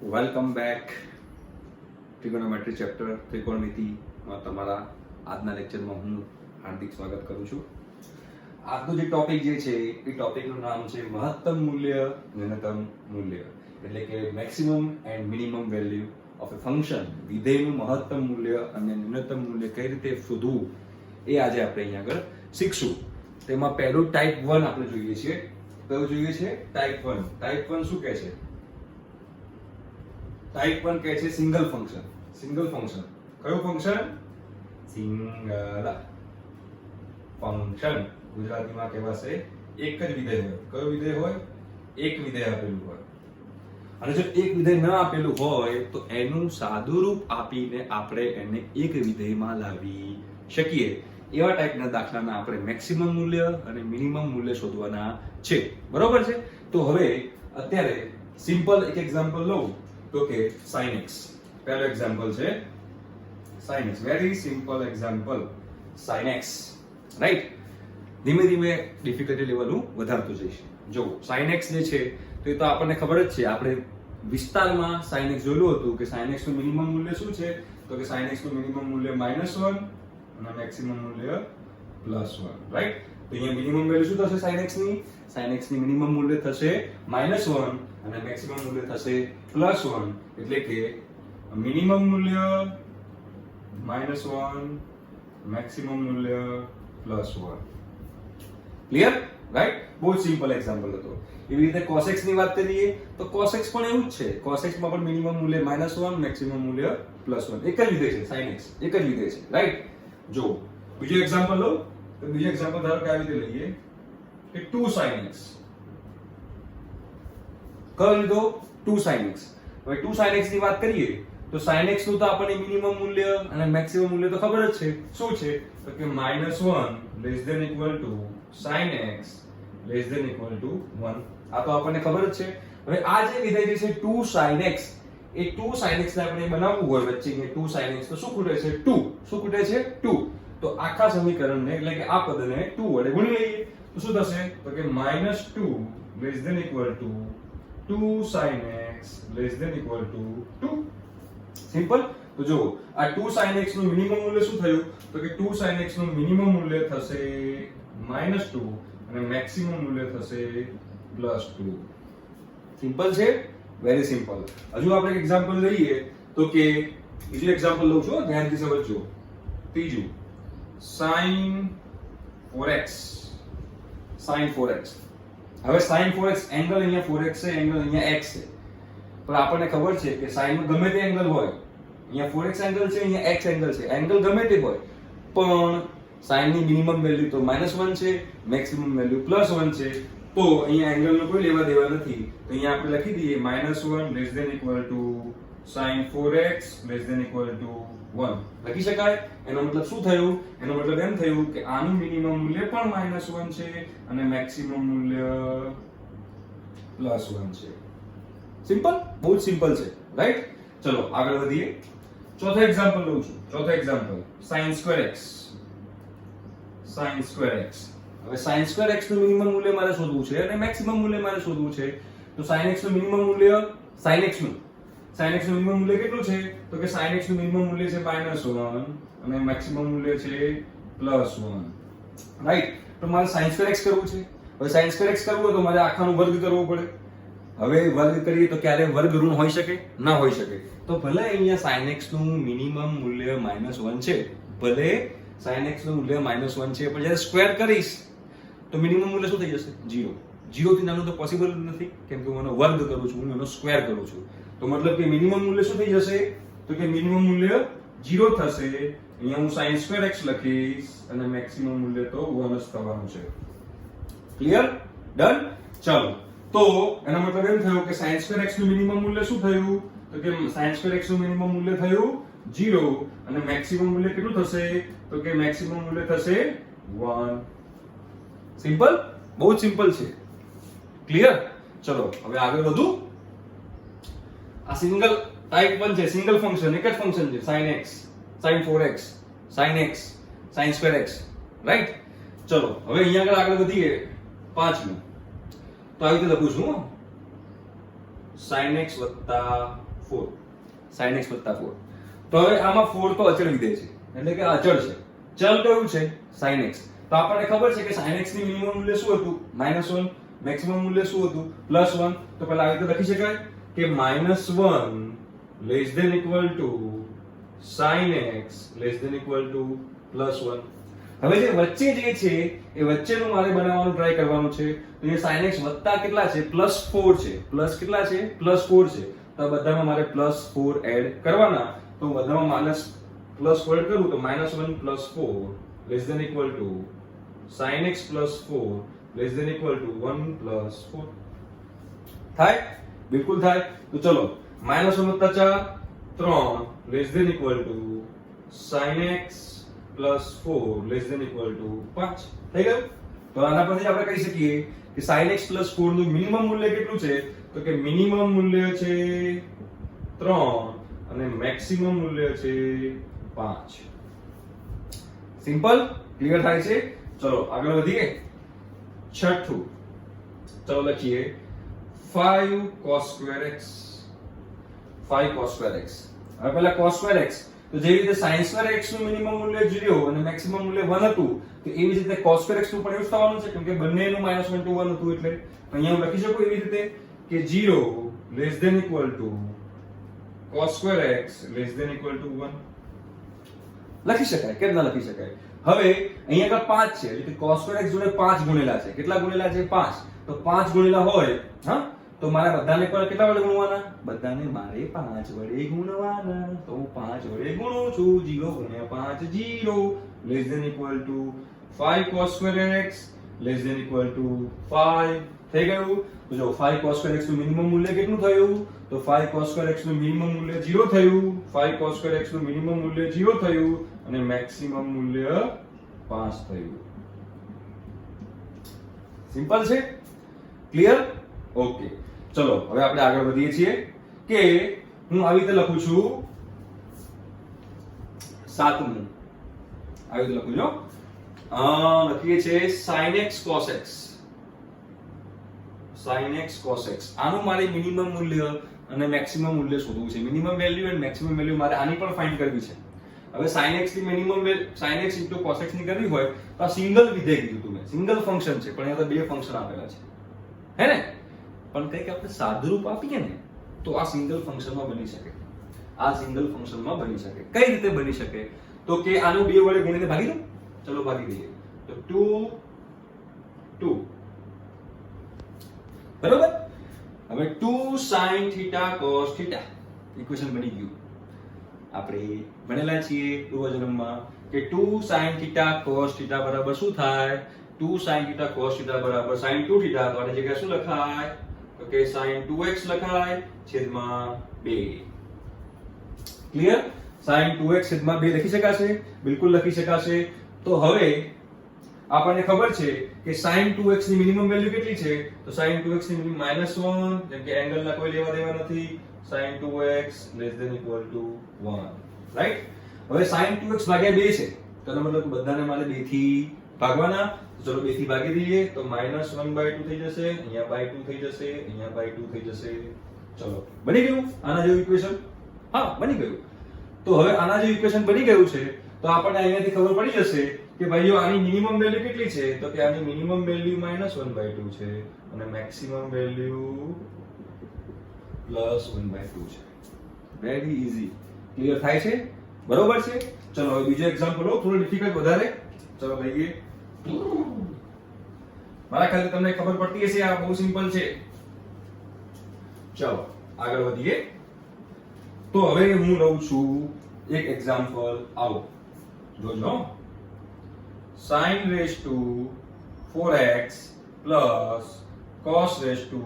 Welcome back trigonometry chapter ત્રિકોણમિતિમાં તમારા આજના લેક્ચરમાં હું હાર્દિક સ્વાગત કરું છું. આજનો જે ટોપિક જે છે એ ટોપિકનું નામ છે મહત્તમ મૂલ્ય ન્યૂનતમ મૂલ્ય, એટલે કે maximum and minimum value of a function. વિધેયનું મહત્તમ મૂલ્ય અને ન્યૂનતમ મૂલ્ય કઈ રીતે શોધવું એ આજે આપણે અહીંયા આગળ શીખશું. તેમાં પહેલું ટાઈપ 1 આપણે જોઈએ છીએ. કયું જોઈએ છે? ટાઈપ 1. ટાઈપ 1 શું કહે છે? ટાઈપ 1 કહે છે સિંગલ ફંક્શન. સિંગલ ફંક્શન કયું ફંક્શન? Single function. ગુજરાતીમાં કહેવાશે એક જ વિધેય હોય. કયું વિધેય હોય? એક વિધેય આપેલું હોય. અને જો એક વિધેય ન આપેલું હોય તો એનું સાદુરૂપ આપીને આપણે એને એક વિધેયમાં લાવી શકીએ. એવા ટાઈપના દાખલાના આપણે મેક્સિમમ મૂલ્ય અને મિનિમમ મૂલ્ય શોધવાના છે. બરોબર છે? તો હવે અત્યારે સિમ્પલ એક એક્ઝામ્પલ લઉં તો કે sin x. પહેલો એક્ઝામ્પલ છે sin x. Very simple example sin x. Right? ધીમે ધીમે ડિફિકલ્ટી લેવલ હું વધારતો જઈશ. જો sin x જે છે તો એ તો આપણને ખબર જ છે. આપણે વિસ્તારમાં sin x જોયું હતું કે sin x નું મિનિમમ મૂલ્ય શું છે? તો કે sin x નું મિનિમમ મૂલ્ય -1 અને મેક્સિમમ મૂલ્ય +1. રાઈટ? તો અહીંયા મિનિમમ વેલ્યુ શું થશે sin x ની? sin x ની મિનિમમ મૂલ્ય થશે -1 અને મેક્સિમમ મૂલ્ય થશે +1. એટલે કે મિનિમમ મૂલ્ય -1, મેક્સિમમ મૂલ્ય +1. ક્લિયર? રાઈટ? બહુ સિમ્પલ એક્ઝામ્પલ હતો. એવી રીતે cos x ની વાત કરીએ તો cos x પણ એવું જ છે. cos x માં પણ મિનિમમ મૂલ્ય -1, મેક્સિમમ મૂલ્ય +1. એક જ વિધેય છે sin x. એક જ વિધેય છે. રાઈટ? જો બીજું એક્ઝામ્પલ લો તો બીજું એક્ઝામ્પલ ધારો કે આવી રીતે લઈએ કે 2 sin x. કયો લીધો? 2 sin x. હવે 2 sin x ની વાત કરીએ તો sin x નું તો આપણને મિનિમમ મૂલ્ય અને મેક્સિમમ મૂલ્ય તો ખબર જ છે. શું છે? તો કે -1 ≤ sin x ≤ 1. આ તો આપણને ખબર જ છે. હવે આ જે વિધેય છે 2 sin x, એ 2 sin x ને આપણે બનાવવું હોય વચ્ચે કે 2 sin x તો શું ખૂટે છે? 2. શું ખૂટે છે? 2. તો આખા સમીકરણને એટલે કે આ પદને 2 વડે ગુણી લઈએ તો શું થશે? તો કે -2 ≤ 2 sin x ≤ 2. સિમ્પલ. તો જો આ 2 sin x નું મિનિમમ મૂલ્ય શું થયું? તો કે 2 sin x નું મિનિમમ મૂલ્ય થશે -2 અને મેક્સિમમ મૂલ્ય થશે +2. સિમ્પલ છે? Very simple. હજુ આપણે એક એક્ઝામ્પલ લઈએ તો કે બીજું એક્ઝામ્પલ લઉં છું, ધ્યાનથી સમજજો. ત્રીજું sin 4x. sin 4x. હવે sin 4x એંગલ અહીંયા 4x છે, એંગલ અહીંયા x છે. પણ આપણને ખબર છે કે sin માં ગમે તે એંગલ હોય, અહીંયા 4x એંગલ છે, અહીંયા x એંગલ છે, એંગલ ગમે તે હોય, પણ sin ની મિનિમમ વેલ્યુ તો -1 છે, મેક્સિમમ વેલ્યુ +1 છે. તો અહીંયા એંગલનો કોઈ લેવા દેવા નથી. તો અહીંયા આપણે લખી દઈએ -1 ≤ sin 4x ≤ 1. લખી શકાય. એનો મતલબ શું થયું? એનો મતલબ એમ થયું કે આનું મિનિમમ મૂલ્ય પણ -1 છે અને મેક્સિમમ મૂલ્ય +1 છે. સિમ્પલ? બહુ જ સિમ્પલ છે. રાઈટ? ચલો આગળ વધીએ. ચોથો એક્ઝામ્પલ લઉં છું. ચોથો example sin2 x. sin2 x. હવે sin2 x નું મિનિમમ મૂલ્ય મારે શોધવું છે અને મેક્સિમમ મૂલ્ય મારે શોધવું છે. તો sin x નું મિનિમમ મૂલ્ય sin x નું મિનિમમ મૂલ્ય કેટલું છે? તો કે sin x નું મિનિમમ મૂલ્ય છે -1 અને મેક્સિમમ મૂલ્ય છે +1. રાઈટ? તો મારે sin2 x કરવું છે. હવે sin2 x કરવું હોય તો મારે આખાનો વર્ગ કરવો પડે. હવે વર્ગ કરીએ તો ક્યારે વર્ગ ઋણ હોઈ શકે? ના હોઈ શકે. તો ભલે અહીંયા sin x નું મિનિમમ મૂલ્ય -1 છે, ભલે sin x નું મૂલ્ય -1 છે, પણ જ્યારે સ્ક્વેર કરીશ તો મિનિમમ મૂલ્ય શું થઈ જશે? 0. 0 થી નાનું તો પોસિબલ નથી, કેમ કે હું એનો વર્ગ કરું છું, હું એનો સ્ક્વેર કરું છું. તો મતલબ કે મિનિમમ મૂલ્ય શું થઈ જશે? તો કે મિનિમમ મૂલ્ય 0 થશે. અહીંયા હું sin2 x લખીશ અને મેક્સિમમ મૂલ્ય તો 1 જ થવાનું છે. ક્લિયર? ડન? ચલો. તો એનો મતલબ એમ થયો કે sin2 x નું મિનિમમ મૂલ્ય શું થયું? તો કે sin2 x નું મિનિમમ મૂલ્ય થયું 0 અને મેક્સિમમ મૂલ્ય કેટલું થશે? તો કે મેક્સિમમ મૂલ્ય થશે 1. સિમ્પલ? બહુ જ સિમ્પલ છે. ક્લિયર? ચલો હવે આગળ વધુ. આ સિંગલ ટાઈપ 1 છે, સિંગલ ફંક્શન, એક જ ફંક્શન છે sin x, sin 4x, sin x, sin2 x. Right? ચલો હવે અહીંયા આગળ વધીએ. પાંચમું તો આવી રીતે લખું છું sin x + 4 sin x + 4. તો હવે આમાં 4 તો અચળ વિધેય છે એટલે કે અચળ છે. ચલ કયું છે? sin x. તો આપણને ખબર છે કે sin x ની મિનિમમ મૂલ્ય શું હતું? -1. મેક્સિમમ મૂલ્ય શું હતું? +1. તો પહેલા આવી રીતે લખી શકાય કે -1 < sin x > +1. હવે જે વચ્ચે જે છે એ વચ્ચેનું મારે બનાવવાનું ટ્રાય કરવાનું છે. તો એ sin x વત્તા કેટલા છે? +4 છે. પ્લસ કેટલા છે? +4 છે. તો બધામાં મારે +4 એડ કરવાના. તો બધામાં માઈનસ +4 એડ કરું તો -1 + 4 < sin x + 4 < 1 + 4 થાય? બિલકુલ થાય. તો ચલો -1 + 4 3 < sin x + 4 < 5 થઈ ગયું. તો આના પરથી આપણે કહી શકીએ કે sin x + 4 નું મિનિમમ મૂલ્ય કેટલું છે? તો કે મિનિમમ મૂલ્ય છે 3 અને મેક્સિમમ મૂલ્ય છે 5. સિમ્પલ? ક્લિયર થાય છે? ચલો આગળ વધીએ. છઠ્ઠું ચલો લખીએ 5 cos2 x. 5 cos2 x. હવે પહેલા cos2 x તો જે રીતે sin2 x નું મિનિમમ મૂલ્ય 0 અને મેક્સિમમ મૂલ્ય 1 હતું તો એવી જ રીતે cos2 x નું પણ એવું જ થવાનું છે કેમ કે બંનેનું -1 to 1 હતું એટલે અહીંયા હું લખી શકું એવી રીતે કે 0 < cos2 x < 1 લખી શકાય. કેમ ના લખી શકાય? હવે અહીંયા આગળ 5 છે એટલે cos2 x જોડે 5 ગુણેલા છે. કેટલા ગુણેલા છે? 5. તો 5 ગુણેલા હોય હા તો મારે બધાને પર કેટલા વડે ગુણવાના? બધાને મારે 5 વડે ગુણવાના. તો હું 5 વડે ગુણું છું. 0 * 5 0 < 5 cos2 x < 5 થઈ ગયું. તો જો 5 cos2 x નું મિનિમમ મૂલ્ય કેટલું થયું? તો 5 cos2 x નું મિનિમમ મૂલ્ય 0 થયું. 5 cos2 x નું મિનિમમ મૂલ્ય 0 થયું અને મેક્સિમમ મૂલ્ય 5 થયું. સિમ્પલ છે? ક્લિયર? ઓકે. ચલો હવે આપણે આગળ વધીએ છીએ કે હું આવી રીતે લખું છું 7મું. આવી રીતે લખું છું. લખીએ છીએ sin x cos x. sin x cos x. આનું મારે મિનિમમ મૂલ્ય અને મેક્સિમમ મૂલ્ય શોધવું છે. મિનિમમ વેલ્યુ અને મેક્સિમમ વેલ્યુ મારે આની પણ ફાઇન્ડ કરવી છે. હવે sin x ની minimum sin x * cos x ની કરવી હોય તો આ સિંગલ વિધેય કીધું તું મેં. સિંગલ ફંક્શન છે પણ અહીંયા તો બે ફંક્શન આપેલા છે. હે ને? પણ કંઈક આપણે સાદુરૂપ આપીએ ને તો આ સિંગલ ફંક્શનમાં બની શકે. આ સિંગલ ફંક્શનમાં બની શકે. કઈ રીતે બની શકે? તો કે આનું 2 વડે ગુણીને ભાગી દો. ચલો ભાગી દઈએ. તો 2 બરોબર. હવે 2 sin θ cos θ ઇક્વેશન બની ગયું. આપણે ભણેલા છીએ પૂર્વજન્મમાં કે 2 sin θ cos θ બરાબર શું થાય? 2 sin θ cos θ બરાબર sin 2θ. તો આની જગ્યાએ શું લખાય? તો કે sin 2x લખાય છેદમાં 2. ક્લિયર? sin 2x છેદમાં 2 લખી શકાશે? બિલકુલ લખી શકાશે. તો હવે આપણને ખબર છે કે sin 2x ની મિનિમમ વેલ્યુ કેટલી છે? તો sin 2x ની વેલ્યુ -1 જેમ કે એંગલના કોઈ લેવા દેવા નથી. sin 2x < 1 right. હવે sin 2x ભાગ્યા 2 છે તો એનો મતલબ બધાને મારે 2 થી ભાગવાના. તો ચલો 2 થી ભાગી દઈએ તો -1/2 થઈ જશે, અહીંયા /2 થઈ જશે, અહીંયા /2 થઈ જશે. ચલો બની ગયું આના જેવું ઇક્વેશન? હા બની ગયું. તો હવે આના જેવું ઇક્વેશન બની ગયું છે તો આપણને અહીંયાથી ખબર પડી જશે કે ભાઈઓ આની મિનિમમ વેલ્યુ કેટલી છે? તો કે આની મિનિમમ વેલ્યુ -1/2 છે અને મેક્સિમમ વેલ્યુ +1/2 છે. Very easy. ક્લિયર થાય છે? બરોબર છે. ચલો હવે બીજો એક્ઝામ્પલ લો, થોડું ડિફિકલ્ટ વધારે. ચલો લઈએ. મારા ખ્યાલથી તમને ખબર પડતી હશે આ બહુ સિમ્પલ છે. ચલો આગળ વધીએ. તો હવે હું લઉં છું એક એક્ઝામ્પલ આવો જોજો. sin raised to 4x plus cos raised to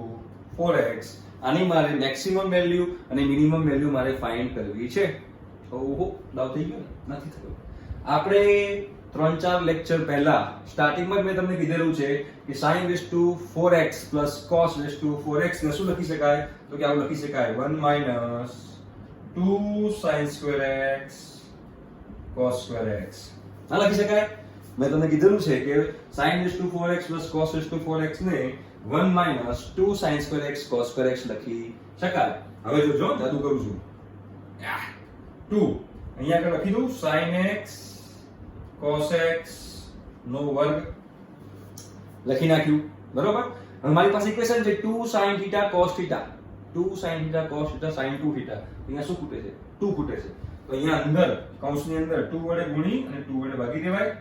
4x. આની મારે મેક્સિમમ વેલ્યુ અને મિનિમમ વેલ્યુ મારે ફાઇન્ડ કરવી છે. ઓહો દાવ થઈ ગયો ને? નથી થયો. આપણે 3-4 લેક્ચર પહેલા સ્ટાર્ટિંગમાં જ મેં તમને કીધેલું છે કે sin raised to 4x plus cos raised to 4x ને શું લખી શકાય? તો કે આવું લખી શકાય 1 - 2 sin² x cos² x. આ લખી શકાય. મેં તમને કીધેલું છે કે sin raised to 4x plus cos raised to 4x ને 1 minus 2 sin square x cos square x લખી શકાય. હવે જોજો જાદુ કરું છું. 2 અહીંયા આગળ લખી દઉં sin x cos x નો વર્ગ લખી નાખ્યું. બરોબર. હવે મારી પાસે ઇક્વેશન છે 2 sin θ cos θ. 2 sin θ cos θ sin 2 θ. અહીંયા શું ખૂટે છે? 2 ખૂટે છે. તો અહીંયા અંદર કૌંસની અંદર 2 વડે ગુણી અને 2 વડે ભાગી દેવાય.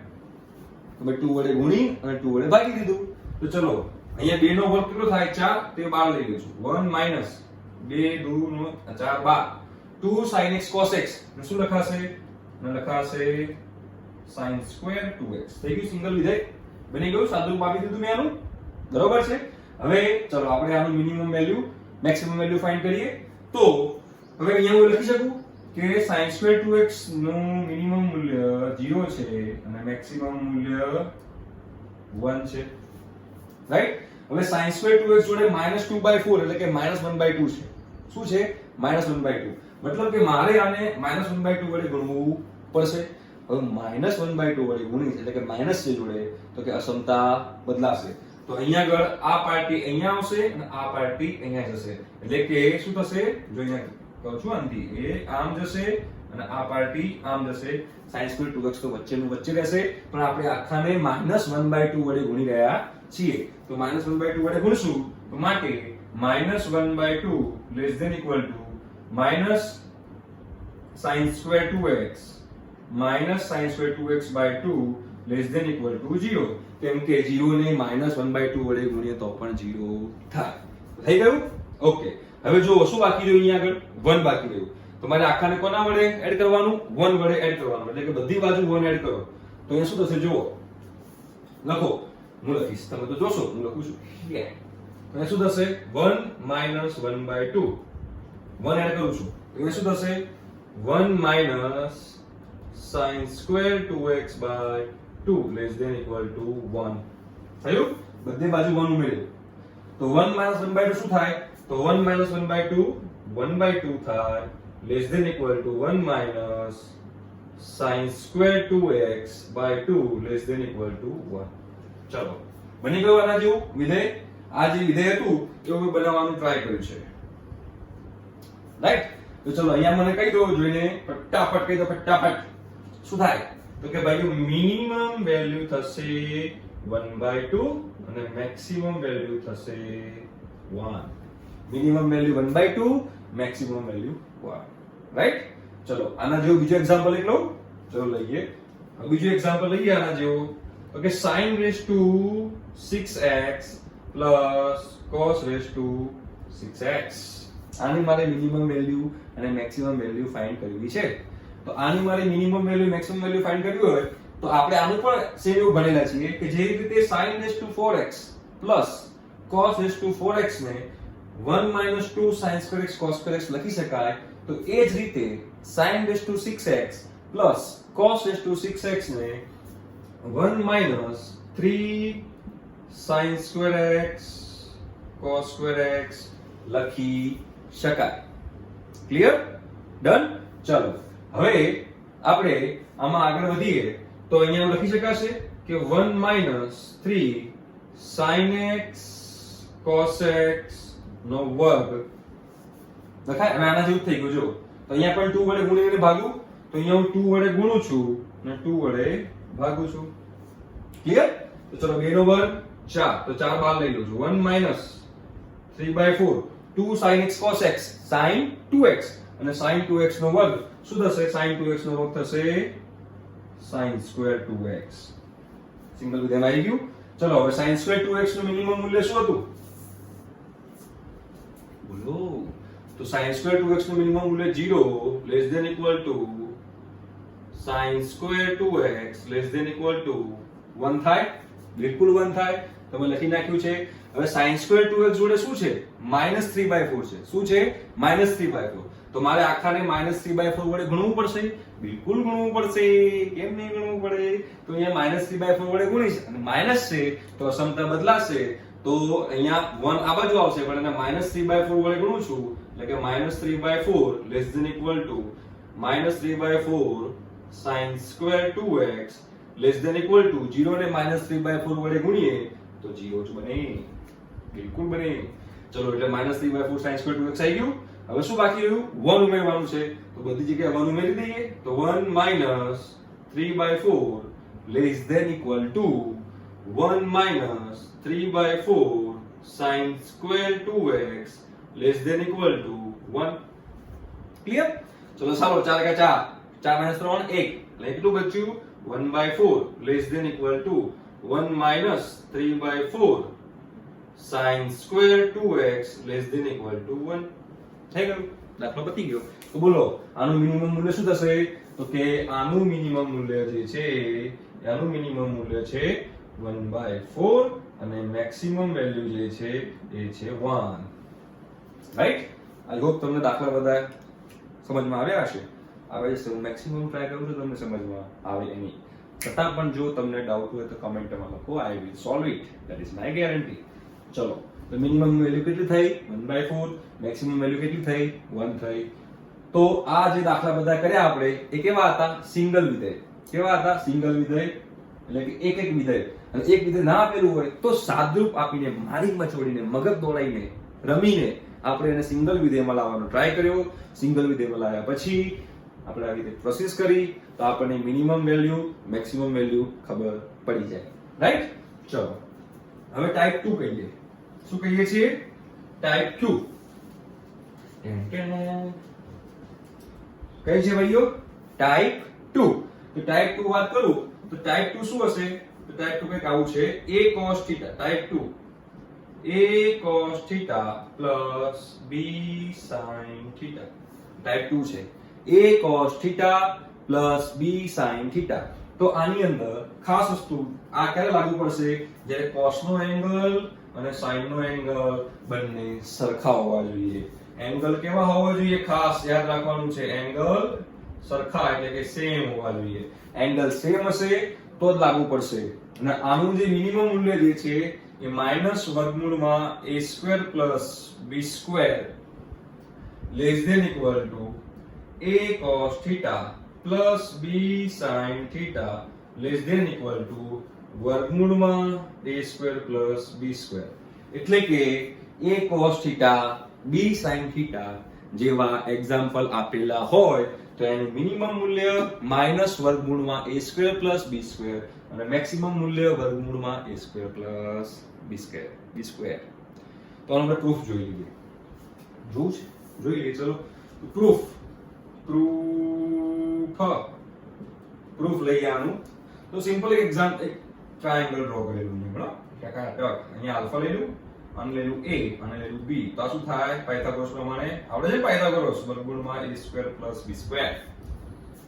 તો ભાઈ 2 વડે ગુણી અને 2 વડે ભાગી દીધું. તો ચલો અહીંયા 2 નો વર્ગ કેટલો થાય? 4. તે 12 લઈ લઉં છું. 1 માઈનસ 2 2 નો 4 12. 2 sin x cos x ને શું લખાશે? ને લખાશે sin સ્ક્વેર 2x. થઈ ગયું સિંગલ વિધેય બની ગયું. સાદું આપી દીધું મેં આનું. બરોબર છે. હવે ચલો આપણે આનું minimum value maximum value find કરીએ. તો હવે અહીંયા હું લખી શકું કે sin સ્ક્વેર 2x નું મિનિમમ મૂલ્ય 0 છે અને મેક્સિમમ મૂલ્ય 1 છે. રાઈટ. હવે sin સ્ક્વેર 2x જોડે -2/4 એટલે કે -1/2 છે. શું છે? -1/2. મતલબ કે મારે આને -1/2 વડે ગુણવું પડશે. હવે -1/2 વડે ગુણી એટલે કે માઈનસ છે જોડે તો કે અસમતા બદલાશે. તો અહીંયા આગળ આ પાર્ટી અહીંયા આવશે અને આ પાર્ટી અહીંયા જશે. એટલે કે શું થશે? જો અહીંયા કહું છું આંથી એ આમ જશે અને આ પાર્ટી આમ જશે. sin સ્ક્વેર 2x તો વચ્ચેનું વચ્ચે રહેશે પણ આપણે આખાને -1/2 વડે ગુણી રહ્યા છીએ. તો -1/2 વડે ગુણશું તો માટે -1/2 less than equal to minus sin square 2x minus sin square 2x by 2 less than equal to 0. કેમ કે 0 ને -1/2 વડે ગુણીએ તો પણ 0 થાય. થઈ ગયું? ઓકે. હવે જો શું બાકી રહ્યું? અહીંયા આગળ 1 બાકી રહ્યું. તો મારે આખાને કોના વડે એડ કરવાનું? 1 વડે એડ કરવાનું. એટલે કે બધી બાજુ 1 એડ કરો. તો અહીંયા શું થશે? જુઓ. લખો. હું લખીશ. તમે તો જોશો. હું લખું છું. અહીંયા શું થશે? 1 minus 1/2. 1 એડ કરું છું. તો અહીંયા શું થશે? 1 minus sin square 2x by 2 less than equal to 1. થયું? બધે બાજુ 1 ઉમેર્યું. તો 1 minus 1/2 શું થાય? તો 1 minus 1/2 1/2 થાય less than equal to 1 minus sin square 2x by 2 less than equal to 1. ચલો બની ગયું આના જેવું વિધેય. આ જે વિધેય હતું એવું બનાવવાનું ટ્રાય કર્યું છે. રાઈટ. તો ચલો અહીંયા મને કહી દો જોઈને ફટાફટ કહી દો ફટાફટ. શું થાય? તો કે ભાઈ મિનિમમ વેલ્યુ થશે 1/2 અને મેક્સિમમ વેલ્યુ થશે 1. Minimum value 1/2 maximum value 1. Right. ચલો આના જેવું બીજો એક્ઝામ્પલ એક લઉં. ચલો લઈએ. બીજો એક્ઝામ્પલ લઈએ આના જેવો. તો કે sin raised to 6x plus cos raised to 6x. આની મારે મિનિમમ વેલ્યુ અને મેક્સિમમ વેલ્યુ ફાઇન્ડ કરવી છે. તો આની મારે minimum value maximum value find કરવી હોય તો આપણે આનું પણ સેમ એવું ભણેલા છીએ કે જે રીતે sin raised to 4x plus cos raised to 4x ને 1 minus 2 sin square x cos square x લખી શકાય. તો એ જ રીતે sin raised to 6x plus cos raised to 6x ને 1 minus 3 sin square x cos square x લખી શકાય. Clear? Done? ચલો હવે આપણે આમાં આગળ વધીએ તો અહીંયા લખી શકાશે કે 1 minus 3 sin x cos x નો વર્ગ લખાય. હવે આના જેવું થઈ ગયું. જો તો અહીંયા પણ 2 વડે ગુણીને ભાગું તો અહીંયા હું 2 વડે ગુણું છું અને 2 વડે ભાગું છું. ક્લિયર? તો ચલો 2 નો વર્ગ 4 તો 4 બાર લઈ લઉં છું. 1 minus 3/4 2 sin x cos x sin 2x અને sin 2x નો વર્ગ શું થશે? sin 2x નો વર્ગ થશે sin square 2x. સિંગલ વિધેય આવી ગયું. ચલો હવે sin square 2x નું મિનિમમ મૂલ્ય શું હતું? બોલો. તો sin square 2x નું મિનિમમ મૂલ્ય 0 less than equal to sin square 2x less than equal to 1 થાય. બિલકુલ 1 થાય. તમે લખી નાખ્યું છે. હવે sin square 2x જોડે શું છે? -3/4 છે. શું છે? -3/4. તો મારે આખાને -3/4 વડે ગુણવું પડશે. બિલકુલ ગુણવું પડશે. કેમ નહીં ગુણવું પડે? તો અહીંયા -3/4 વડે ગુણીશ અને માઈનસ છે તો અસમતા બદલાશે. તો અહીંયા 1 આ બાજુ આવશે પણ એને -3/4 વડે ગુણું છું એટલે કે -3/4 less than equal to -3/4 sin square 2x less than equal to 0 ને -3/4 વડે ગુણીએ તો 0 જ બને. બિલકુલ બને. ચલો એટલે -3/4 sin square 2x આવી ગયું. હવે શું બાકી રહ્યું? 1 ઉમેરવાનું છે. તો બધી જગ્યાએ 1 ઉમેરી દઈએ. તો 1 - 3/4 less than equal to 1 - 3/4 sin square 2x less than equal to 1. Clear? ચલો ચાલો 4 × 4 4 - 3 1 એટલે કેટલું બચ્યું? 1/4 less than equal to 1 - 3/4 sin square 2x less than equal to 1. થઈ ગયું, દાખલો પતી ગયો. તો બોલો આનું મિનિમમ મૂલ્ય શું થશે? તો કે આનું મિનિમમ મૂલ્ય જે છે આનું મિનિમમ મૂલ્ય છે 1/4 અને મેક્સિમમ વેલ્યુ જે છે એ છે 1. રાઈટ? આઈ હોપ તમને દાખલા બધા સમજમાં આવ્યા હશે. આવે છે, હું મેક્સિમમ ટ્રાય કરું છું તમને સમજમાં આવે એની. છતાં પણ જો તમને ડાઉટ હોય તો કમેન્ટમાં લખો, I will solve it, that is my guarantee. ચલો તો મિનિમમ વેલ્યુ કેટલી થઈ? 1/4. મેક્સિમમ વેલ્યુ કેટલી થઈ? 1 થઈ. તો આ જે દાખલા બધા કર્યા આપણે એ કેવા હતા? સિંગલ વિધેય. કેવા હતા? સિંગલ વિધેય એટલે કે એક વિધેય. અને એક વિધેય ના આપેલું હોય તો સાદરૂપ આપીને મારી મચોડીને મગજ દોડાઈને રમીને આપણે એને સિંગલ વિધેયમાં લાવવાનો ટ્રાય કર્યો. સિંગલ વિધેયમાં લાવ્યા પછી આપણે આવી રીતે પ્રોસેસ કરી તો આપણને મિનિમમ વેલ્યુ મેક્સિમમ વેલ્યુ ખબર પડી જાય. રાઈટ? ચલો હવે ટાઈપ 2 કહીએ. શું કહીએ છીએ? ટાઈપ 2. કઈ છે ભાઈઓ? ટાઈપ 2. તો ટાઈપ 2 વાત કરું તો ટાઈપ 2 શું હશે? તો ટાઈપ 2 કંઈક આવું છે. a cos θ. Type 2 a cos θ plus b sin θ. Type 2 છે. a cos θ plus b sin θ. તો આની અંદર ખાસ વસ્તુ આ ક્યારે લાગુ પડશે? જ્યારે cos નો એંગલ અને sin નો એંગલ બંને સરખા હોવા જોઈએ. એંગલ કેવા હોવા જોઈએ? ખાસ યાદ રાખવાનું છે, એંગલ સરખા એટલે કે સેમ હોવા જોઈએ. એંગલ સેમ હશે તો જ લાગુ પડશે. અને આનું જે મિનિમમ મૂલ્ય જે છે એ -વર્ગમૂળમાં a² + b² less than equal to a cos θ plus b sin θ less than equal to વર્ગમૂળમાં a² plus b². એટલે કે a cos θ b sin θ જેવા એક્ઝામ્પલ આપેલા હોય તો એનું મિનિમમ મૂલ્ય -વર્ગમૂળમાં a² plus b² અને મેક્સિમમ મૂલ્ય વર્ગમૂળમાં a² plus b². તો આપણે પ્રૂફ જોઈ લઈએ. જોઈ લઈએ. ચલો પ્રૂફ લઈએ આનું. તો સિમ્પલ એક ટ્રાયેંગલ ડ્રો કરેલું છે. બરાબર? અહીંયા આલ્ફા લઈ લઉં, આને લઈ લઉં a અને લઈ લઉં b. તો આ શું થાય? પાયથાગોરસ પ્રમાણે આવડે છે પાયથાગોરસ વર્ગમૂળમાં a² plus b²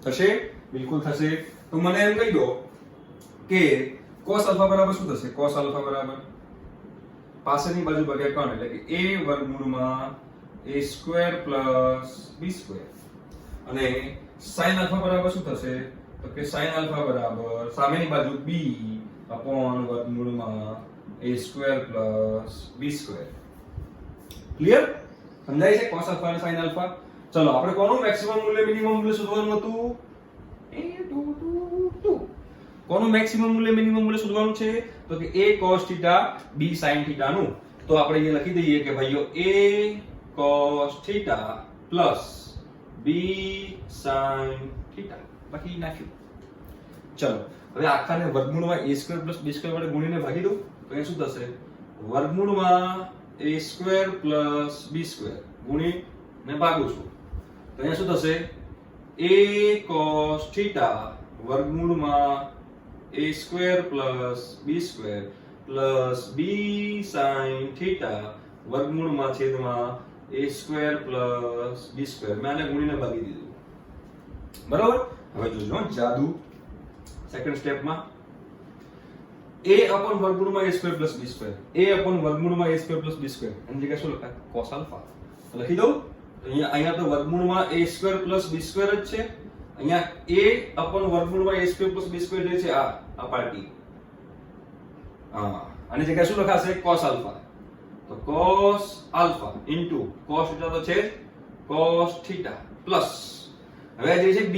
થશે. બિલકુલ થશે. તો મને એમ કહી દો કે cos આલ્ફા બરાબર શું થશે? cos આલ્ફા બરાબર પાછળની બાજુ ભાગ્યા કોણ એટલે કે a વર્ગમૂળમાં a² plus b². અને sin આલ્ફા બરાબર શું થશે? તો કે sin આલ્ફા બરાબર સામેની બાજુ b upon વર્ગમૂળમાં a² plus b². ક્લિયર? સમજાય છે cos આલ્ફા અને sin આલ્ફા? ચલો આપણે કોનું મેક્સિમમ મૂલ્ય મિનિમમ મૂલ્ય શોધવાનું હતું? કોનું મેક્સિમમ મૂલ્ય મિનિમમ મૂલ્ય શોધવાનું છે? તો કે a cos θ b sin θ નું. તો આપણે અહીંયા લખી દઈએ કે ભાઈઓ a cos θ plus b sin θ લખી નાખ્યું. ચલો હવે આખાને વર્ગમૂળમાં a² plus b² વડે ગુણીને ભાગી દો તો એ શું થશે? વર્ગમૂળમાં a² plus b² ગુણીને ભાગું છું તો અહીંયા શું થશે? a cos θ વર્ગમૂળમાં a² plus b² plus b sin θ વર્ગમૂળમાં છેદમાં a² plus b². મેં આને ગુણીને ભાગી દીધું. બરાબર? હવે જોજો જાદુ. સેકન્ડ સ્ટેપમાં a upon વર્ગમૂળમાં a² plus b². a upon વર્ગમૂળમાં a² plus b². એની જગ્યાએ શું લખાય? cos આલ્ફા લખી દઉં. અહીંયા તો વર્ગમૂળમાં a² plus b² જ છે. અહીંયા a upon વર્ગમૂળમાં a² plus b² જે છે આ પાર્ટી. આની જગ્યાએ શું લખાશે? cos alpha. તો cos આલ્ફા into cos θ તો છે cos θ પ્લસ હવે જે છે b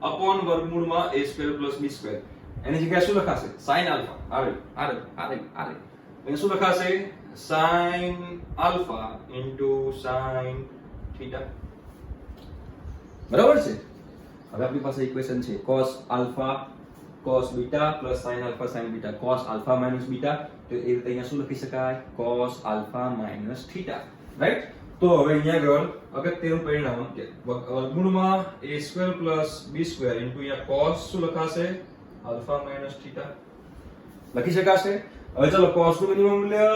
upon વર્ગમૂળમાં a² plus b². એની જગ્યાએ શું લખાશે? sin alpha. આવે અહીંયા શું લખાશે? sin alpha into sin theta. બરાબર છે. હવે આપણી પાસે ઇક્વેશન છે cos alpha cos beta plus sin alpha sin beta, cos alpha minus beta, તો એ રીતે અહીંયા શું લખી શકાય? cos alpha minus theta, right? તો હવે અહીંયા આગળ અગત્યનું પરિણામ કે વર્ગમૂળમાં a square plus b square into અહીંયા cos શું લખાશે? alpha minus theta લખી શકાશે. હવે ચલો cos નું મિનિમમ મૂલ્ય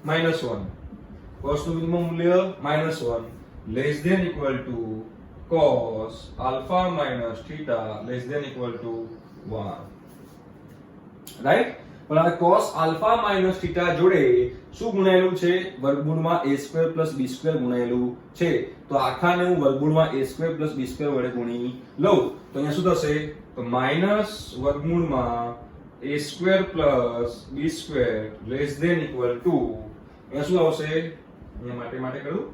-1, cos નું મિનિમમ મૂલ્ય -1 less than equal to cos alpha minus theta less than equal to 1, right? પણ આ cos alpha minus theta જોડે શું ગુણાયેલું છે? વર્ગમૂળમાં a square plus b square ગુણાયેલું છે. તો આખાને હું વર્ગમૂળમાં a square plus b square વડે ગુણી લઉં તો અહીંયા શું થશે? તો માઈનસ વર્ગમૂળમાં a square plus b square less than equal to અહીંયા શું આવશે? અહીંયા માટે કરું,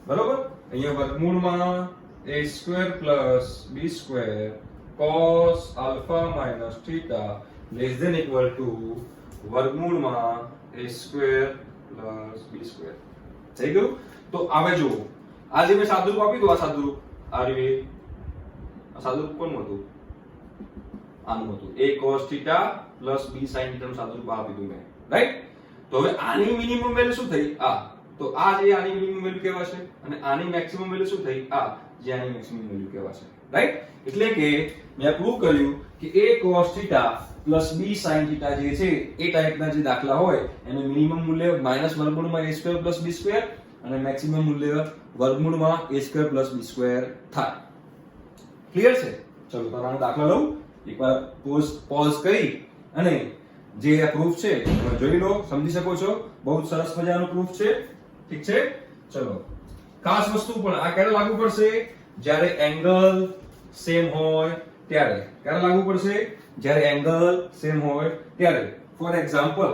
બરોબર? અહીંયા વર્ગમૂળમાં a square plus b square cos alpha minus theta less than equal to વર્ગમૂળમાં a square plus b square. થઈ ગયું? તો હવે જુઓ, આ જે મેં સાદુરૂપ આપી દઉં, આ સાદુરૂપ આ રીતે, આ સાદુરૂપ કોનું હતું? આનું હતું. a cos theta plus b sin theta નું સાદુરૂપ આપી દઉં મેં, રાઈટ? તો હવે આની મિનિમમ વેલ્યુ શું થઈ? આ. તો આ જે આની મિનિમમ વેલ્યુ કહેવાશે અને આની મેક્સિમમ વેલ્યુ શું થઈ? આ જે આની મેક્સિમમ વેલ્યુ કહેવાશે, રાઈટ? એટલે કે મેં પ્રૂવ કર્યું કે a cos theta plus b sin theta જે છે એ ટાઈપના જે દાખલા હોય એનું મિનિમમ મૂલ્ય માઈનસ વર્ગમૂળમાં a square plus b square અને મેક્સિમમ મૂલ્ય વર્ગમૂળમાં a square plus b square થાય. ક્લિયર છે? ચલો તો આનો દાખલો લઉં, એકવાર પોઝ કરી અને જે આ પ્રૂફ છે તમે જોઈ લો, સમજી શકો છો. બહુ સરસ મજાનો પ્રૂફ છે, ઠીક છે? ચલો, ખાસ વસ્તુ પણ આ ક્યારે લાગુ પડશે? જ્યારે એંગલ સેમ હોય ત્યારે. ક્યારે લાગુ પડશે? જ્યારે એંગલ સેમ હોય ત્યારે. ફોર એક્ઝામ્પલ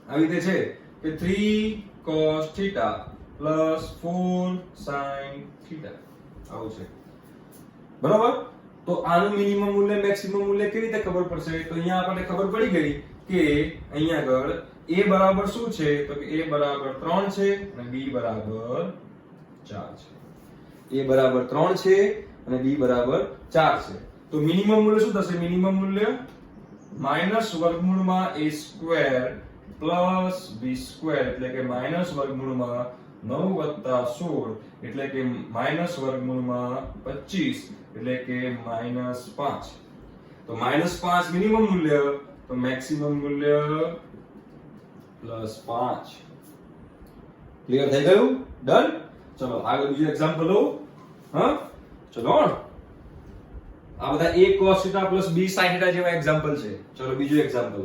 આવી રીતે છે કે 3 cos theta plus 4 sin theta આવું છે, બરોબર? તો આનું મિનિમમ મૂલ્ય મેક્સિમમ મૂલ્ય કેવી રીતે ખબર પડશે? તો અહીંયા આપણને ખબર પડી ગઈ કે અહીંયા આગળ a બરાબર શું છે? તો કે a બરાબર 3 છે અને b બરાબર 4 છે. a બરાબર 3 છે અને b બરાબર 4 છે. તો મિનિમમ મૂલ્ય શું થશે? મિનિમમ મૂલ્ય માઈનસ વર્ગમૂળમાં a square plus b square એટલે કે માઈનસ વર્ગમૂળમાં 9 + 16 એટલે કે માઈનસ વર્ગમૂળમાં 25 એટલે કે -5. તો -5 મિનિમમ મૂલ્ય, તો મેક્સિમમ મૂલ્ય +5. ક્લિયર થઈ ગયું? ડન? ચલો આગળ બીજું એક્ઝામ્પલ લો. હા, ચલો આ બધા a cos theta plus b sin theta જેવા એક્ઝામ્પલ છે. ચલો બીજું example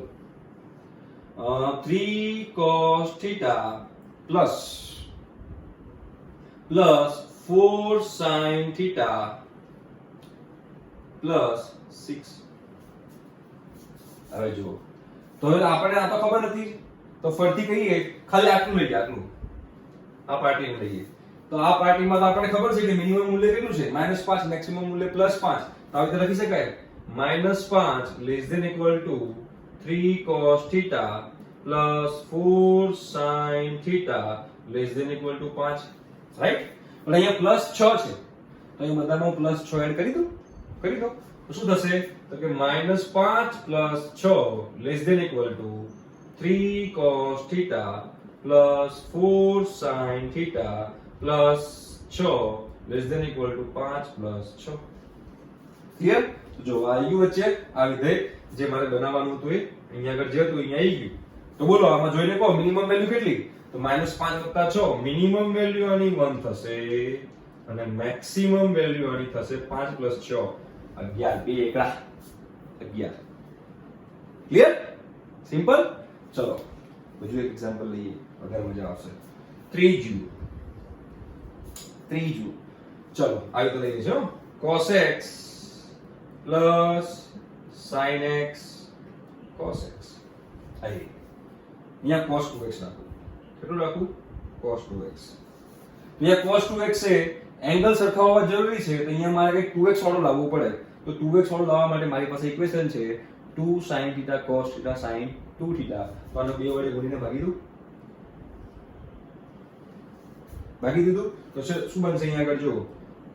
3 cos theta plus 4 sin theta plus 6. હવે જુઓ, તો હવે આપણે આ તો ખબર નથી તો ફરીથી કહીએ, ખાલી આટલું લઈએ, આટલું આ પાર્ટી લઈએ. તો આ પાર્ટીમાં તો આપણને ખબર છે કે મિનિમમ મૂલ્ય કેટલું છે? -5, મેક્સિમમ મૂલ્ય +5. તો આવી રીતે લખી શકાય -5 less than equal to 3 cos theta plus 4 sin theta less than equal to 5, right? પણ અહીંયા +6 છે તો અહીં બધામાં +6 એડ કરી દો. તો શું થશે? તો કે -5 + 6 less than equal to 3 cos theta plus 4 sin theta plus 6 less than equal to 5 + 6. Clear? તો જો આ યુ વચ્ચે આ વિધેય જે મારે બનાવવાનું હતું એ અહીંયા આગળ જે હતું અહીંયા આવી ગયું. તો બોલો આમાં જોઈને કહો મિનિમમ વેલ્યુ કેટલી? તો -5 + 6 મિનિમમ વેલ્યુ આની 1 થશે અને મેક્સિમમ વેલ્યુ આની થશે 5 + 6 11. 2 એકડા 11. ક્લિયર? સિમ્પલ? ચલો બીજું એક એક્ઝામ્પલ લઈએ, વધારે મજા આવશે. ત્રીજું ચલો આવી તો લઈએ છો cos x plus sin x cos x. અહીંયા cos 2x નાખું. કેટલું નાખું? cos 2x. અહીંયા cos 2x છે, એંગલ સરખાવવા જરૂરી છે તો અહીંયા મારે કંઈક 2x વાળો લાવવો પડે. તો 2x વાળો લાવવા માટે મારી પાસે ઇક્વેશન છે 2 sin θ cos θ sin 2 θ. તો આનો 2 વડે ગુણીને ભાગી દઉં. ભાગી દીધું તો શું બનશે અહીંયા આગળ જો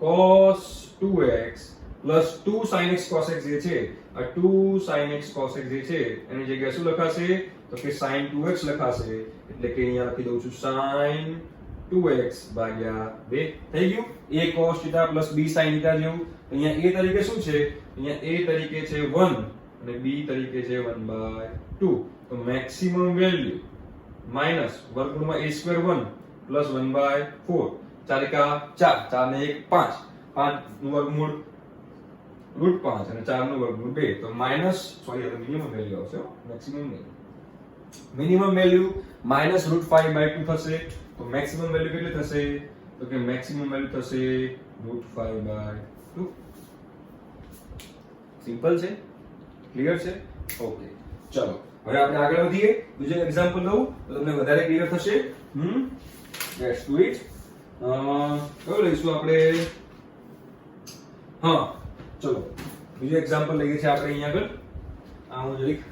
cos 2x plus 2 sin x cos x જે છે આ 2 sin x cos x જે છે એની જગ્યાએ શું લખાશે તો કે sin 2x લખાશે એટલે કે અહીંયા લખી દઉં છું sin 2x ભાગ્યા 2 થઈ ગયું a cos θ plus b sin θ જેવું. અહીંયા a તરીકે શું છે અહીંયા a તરીકે છે 1 અને b તરીકે છે 1/2 તો મેક્સિમમ વેલ્યુ માઈનસ વર્ગમૂળમાં a સ્ક્વેર 1 પ્લસ 1/4 4 એકા 4 4 ને 1 5 5 નું વર્ગમૂળ √5 અને 4 નું વર્ગમૂળ 2 તો માઈનસ સોરી હવે મિનિમમ વેલ્યુ આવશે મેક્સિમમ નહીં મિનિમમ વેલ્યુ માઈનસ √5/2 થશે તો મેક્સિમમ વેલ્યુ કેટલી થશે તો કે મેક્સિમમ વેલ્યુ થશે √5/2 સિમ્પલ છે ક્લિયર છે ઓકે ચલો હવે આપણે આગળ વધીએ બીજો એક્ઝામ્પલ લઉં તો તમને વધારે ક્લિયર થશે લેટ્સ ડુ ઇટ કયો લઈશું આપણે હા ચલો બીજો એક્ઝામ્પલ લઈએ છીએ આપણે અહીંયા આગળ આ હું જરીક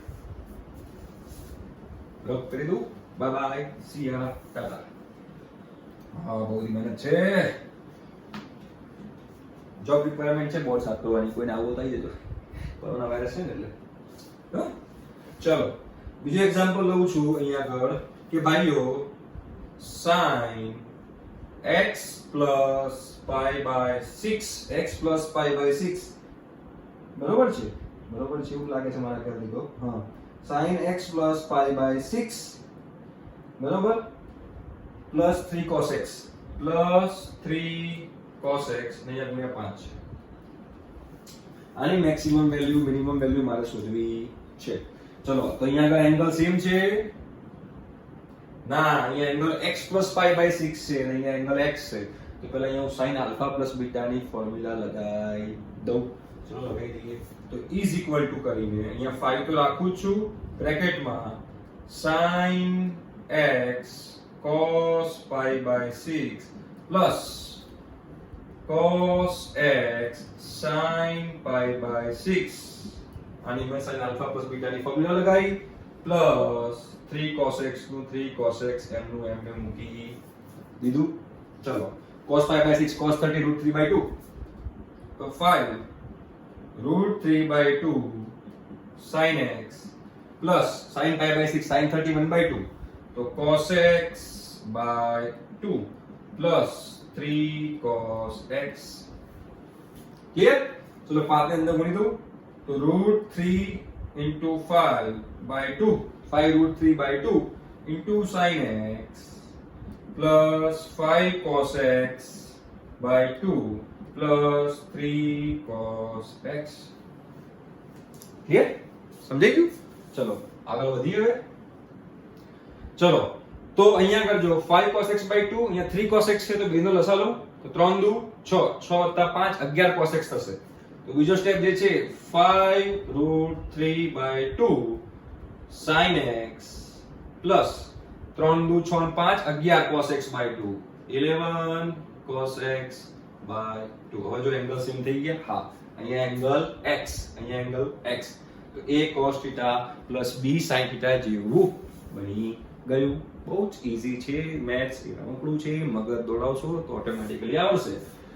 રબ કરી દઉં બાય બાય સી યા ટાટા હા બહુ મહેનત છે જોબ રિક્વાયરમેન્ટ છે બોર્ડ સાફ કરવાની કોઈને આવું થઈ જજો કોરોના વાયરસ છે ને એટલે ચલો બીજો એક્ઝામ્પલ લઉં છું અહીંયા આગળ કે ભાઈઓ sin x plus pi by 6 x plus pi by 6 બરોબર છે એવું લાગે છે મારા ખ્યાલથી તો હા sin x plus pi by 6 બરોબર plus 3 cos x plus 3 cos x ને અહીંયા ગુણ્યા 5 આની મેક્સિમમ વેલ્યુ મિનિમમ વેલ્યુ મારે શોધવી છે ચલો તો અહીંયા આગળ એંગલ સેમ છે ના અહીંયા angle x plus pi by 6 છે અને અહીંયા એંગલ x છે તો પહેલા અહીંયા હું sin alpha plus beta ની ફોર્મ્યુલા લગાવી દઉં ચલો લગાવી દઈએ તો is equal to કરીને અહીંયા 5 તો રાખું છું બ્રેકેટમાં sin x cos pi by 6 plus cos x sin pi by 6 આની મેં sin alpha plus beta ની ફોર્મ્યુલા લગાવી પ્લસ 3 cos x નું 3 cos x m નું m ને મૂકી દીધું ચલો cos pi by 6 cos 30 √3/2 તો 5 √3/2 sin x plus sin pi by 6 sin 30 1/2 તો cos x by 2 plus 3 cos x clear ચલો 5 ને અંદર ગુણી દઉં તો √3 into 5/2 5 √3/2 into sin x plus 5 cos x by 2 plus 3 cos x clear સમજાઈ ગયું ચલો આગળ વધીએ હવે ચલો તો અહીંયા આગળ જો 5 cos x by 2 અહીંયા 3 cos x છે તો બેનો લસા લો તો 3 દુ 6 6 + 5 11 cos x થશે તો બીજો સ્ટેપ જે છે 5 √3/2 sin x plus 3 દુ 6 + 5 11 cos x by 2 11 cos x by 2 હવે જો એંગલ સેમ થઈ ગયા હા અહીંયા એંગલ x અહીંયા એંગલ x તો a cos θ plus b sin θ જેવું બની ગયું બહુ જ ઈઝી છે મેથ્સ એ રમકડું છે મગજ દોડાવશો તો ઓટોમેટિકલી આવશે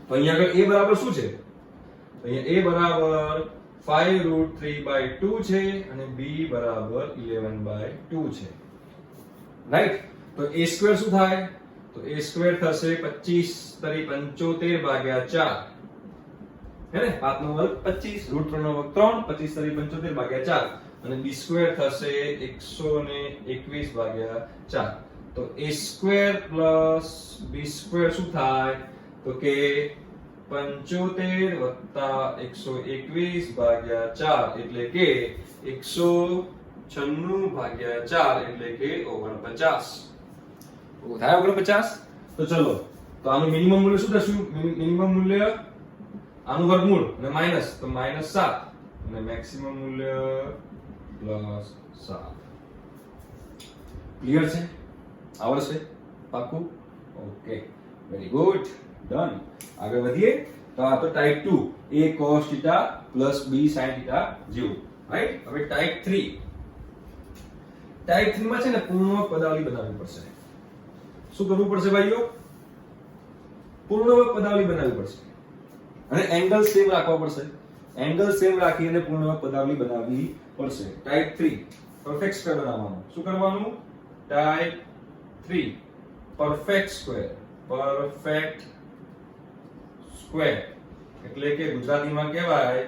તો અહીંયા આગળ a બરાબર શું છે તો અહીંયા a બરાબર 5 √3/2 છે અને b બરાબર 11/2 છે રાઈટ તો a સ્ક્વેર શું થાય તો a સ્ક્વેર થશે 25 તરી 75 ભાગ્યા 4 હે ને 5 નો વર્ગ 25 √3 નો વર્ગ 3 25 તરી 75 ભાગ્યા 4 અને b સ્ક્વેર થશે 121 ભાગ્યા 4 તો a square plus b square શું થાય તો કે 75 વત્તા 121 ભાગ્યા 4 એટલે કે 196 ભાગ્યા 4 એટલે કે 49 થાય 49 તો ચલો તો આનું મિનિમમ મૂલ્ય શું થશે મિનિમમ મૂલ્ય આનું વર્ગમૂળ અને માઈનસ તો -7 અને મેક્સિમમ મૂલ્ય +7 ક્લિયર છે આવડશે પાક્કું ઓકે વેરી ગુડ ડન આગળ વધીએ તો આ તો type 2 a cos θ plus b sin θ જેવું રાઈટ? હવે ટાઈપ 3 માં છે ને પૂર્ણાંક પદાવલી બનાવવી પડશે. શું કરવું પડશે ભાઈઓ? પૂર્ણાંક પદાવલી બનાવવી પડશે અને એંગલ સેમ રાખવા પડશે. એંગલ સેમ રાખી અને પૂર્ણાંક પદાવલી બનાવવી પડશે. ટાઈપ 3 પરફેક્ટ સ્ક્વેર બનાવવાનું. શું કરવાનું? Type 3 perfect square. Perfect square એટલે કે ગુજરાતીમાં કહેવાય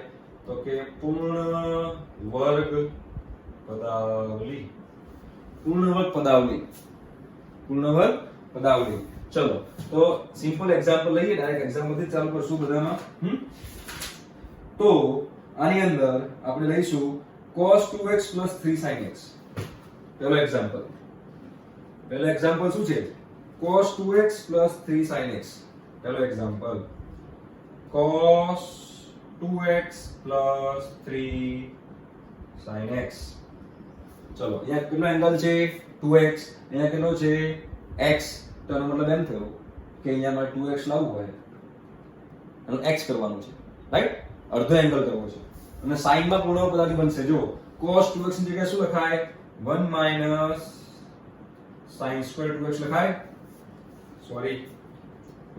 તો કે પૂર્ણ વર્ગ પદાવલી. પૂર્ણ વર્ગ પદાવલી. પૂર્ણ વર્ગ પદાવલી. ચલો તો સિમ્પલ એક્ઝામ્પલ લઈએ. ડાયરેક્ટ એક્ઝામ્પલ થી ચાલુ કરશું બધામાં. તો આની અંદર આપણે લઈશું cos 2x 3 sin x. પહેલો એક્ઝામ્પલ. પહેલો એક્ઝામ્પલ શું છે? cos 2x 3 sin x. પહેલો example cos 2x 3 sin x. ચલો અહીંયા કેટલો એંગલ છે? 2x. અહીંયા કેટલો છે? x. તો એનો મતલબ એમ થયો કે અહીંયા મારે 2x લાવવું હોય અને x કરવાનું છે, રાઈટ? અડધો એંગલ કરવો છે અને sin માં પૂર્ણાંક પદાવલી બનશે. જો cos 2x ની જગ્યાએ શું લખાય? 1 minus sin square 2x લખાય. Sorry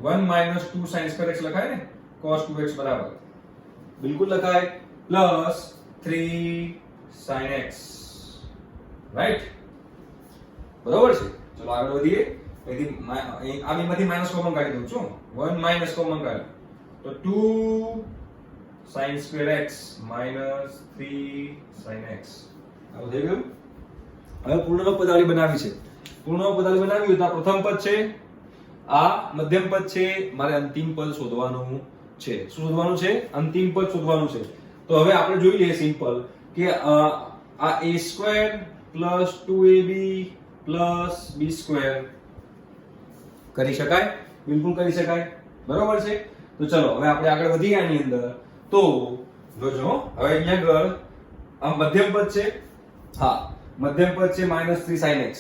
1 minus 2 sin square x લખાય ને? cos 2x બરાબર બિલકુલ લખાય પ્લસ 3 sin x, રાઈટ? બરોબર છે. ચલો આગળ વધીએ. તેથી આ બેમાંથી માઈનસ કોમન કાઢી દઉં છું. 1 માઈનસ કોમન કાઢો તો 2 sin square x minus 3 sin x. આવું થઈ ગયું. હવે પૂર્ણાંક પદાવલી બનાવી છે. પૂર્ણાંક પદાવલી બનાવી હોય તો આ પ્રથમ પદ છે, આ મધ્યમ પદ છે, મારે અંતિમ પદ શોધવાનું છે. શું શોધવાનું છે? અંતિમ પદ શોધવાનું છે. તો હવે આપણે જોઈ લઈએ સિમ્પલ કે આ a² + 2ab + b² કરી શકાય? બિલકુલ કરી શકાય. બરોબર છે. તો ચલો હવે આપણે આગળ વધીએ આની અંદર. તો જોજો હવે અહીંયા આગળ આ મધ્યમ પદ છે. હા, મધ્યમ પદ છે -3 sin x.